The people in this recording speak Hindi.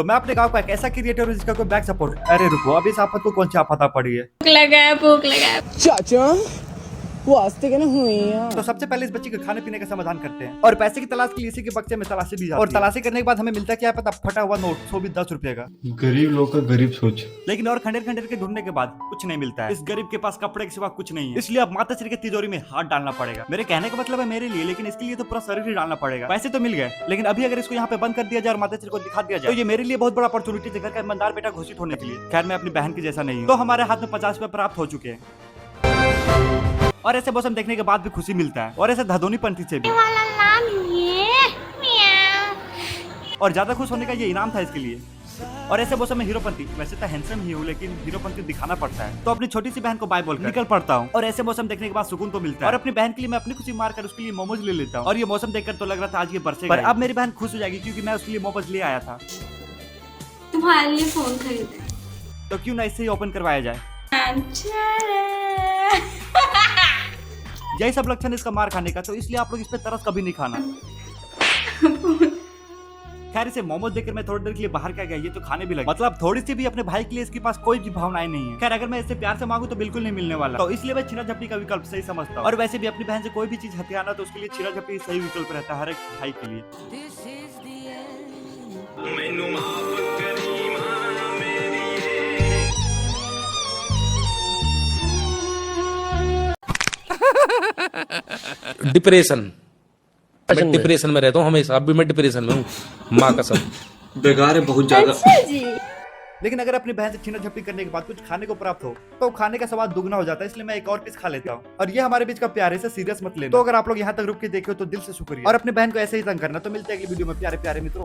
तो मैं अपने गांव का एक ऐसा क्रिएटर हूँ जिसका कोई बैक सपोर्ट। अरे रुको, अभी इस आफत को कौन सी आफत आ पड़ी है। भूख लगा है। चाचा वास्ते के ना हुई तो सबसे पहले इस बच्ची के खाने पीने का समाधान करते हैं और पैसे की तलाश के लिए इसी के बक्से में तलाशी भी जाती है। और तलाशी करने के बाद हमें मिलता है क्या पता, फटा हुआ नोट, वो भी 10 रुपए का। गरीब लोग का गरीब सोच। लेकिन और खंडेर खंडेर के ढूंढने के बाद कुछ नहीं मिलता है। इस गरीब के पास कपड़े के सिवा कुछ नहीं है, इसलिए अब माता श्री के तिजोरी में हाथ डालना पड़ेगा। मेरे कहने का मतलब है मेरे लिए, लेकिन इसके लिए तो पूरा शरीर ही डालना पड़ेगा। पैसे तो मिल गए, लेकिन अभी अगर इसको यहाँ पे बंद कर दिया जाए और माता श्री को दिखा दिया जाए तो ये मेरे लिए बहुत बड़ा अपॉर्चुनिटी है घर का ईमानदार बेटा घोषित होने के लिए। खैर मैं अपनी बहन की जैसा नहीं हूँ। तो हमारे हाथ में 50 रुपए प्राप्त हो चुके हैं और ऐसे मौसम देखने के बाद भी खुशी मिलता है और ऐसे धधोनी पंथी से भी। और ज्यादा खुश होने का ये इनाम था इसके लिए। और ऐसे मौसम में हीरोपंती, वैसे तो हैंडसम ही हूँ लेकिन हीरोपंती दिखाना पड़ता है, तो अपनी छोटी सी बहन को बाय बोलकर निकल पड़ता हूँ। और ऐसे मौसम देखने के बाद सुकून तो मिलता है और अपनी बहन के लिए मैं अपनी खुशी मारकर उसके लिए मोमोज ले लेता हूँ। और ये मौसम देखकर तो लग रहा था आज ये बरसेगा, पर अब मेरी बहन खुश हो जाएगी क्योंकि मैं उसके लिए मोमोज ले आया था। तुम्हारे लिए फोन खरीदा तो क्यों ना इससे ही ओपन करवाया जाए। यही सब लक्षण इसका मार खाने का, तो इसलिए आप लोग इस पे तरस कभी नहीं खाना। खैर इसे मोमोज देखकर मैं थोड़ी देर के लिए बाहर क्या गया, ये तो खाने भी लगे। मतलब थोड़ी सी भी अपने भाई के लिए इसके पास कोई भी भावनाएं नहीं है। खैर अगर मैं इससे प्यार से मांगू तो बिल्कुल नहीं मिलने वाला, तो इसलिए मैं छिना झपटी का विकल्प सही समझता हूँ। और वैसे भी अपनी बहन से कोई भी चीज हथियाना तो उसके लिए छिना झपटी सही विकल्प रहता है हर एक भाई के लिए। डिप्रेशन, मैं डिप्रेशन में रहता हूँ हमेशा। अभी मैं डिप्रेशन में हूँ, माँ कसम। बेकार है बहुत ज्यादा। लेकिन अगर अपनी बहन से छीना झपटी करने के बाद कुछ खाने को प्राप्त हो तो खाने का स्वाद दुगना हो जाता है, इसलिए मैं एक और पीस खा लेता हूँ। और ये हमारे बीच का प्यार है, इसे सीरियस मत लेना। तो अगर आप लोग यहाँ तक रुक के देखे हो तो दिल से शुक्रिया और अपनी बहन को ऐसे ही तंग करना। तो मिलते हैं अगली वीडियो में प्यारे प्यारे मित्रों।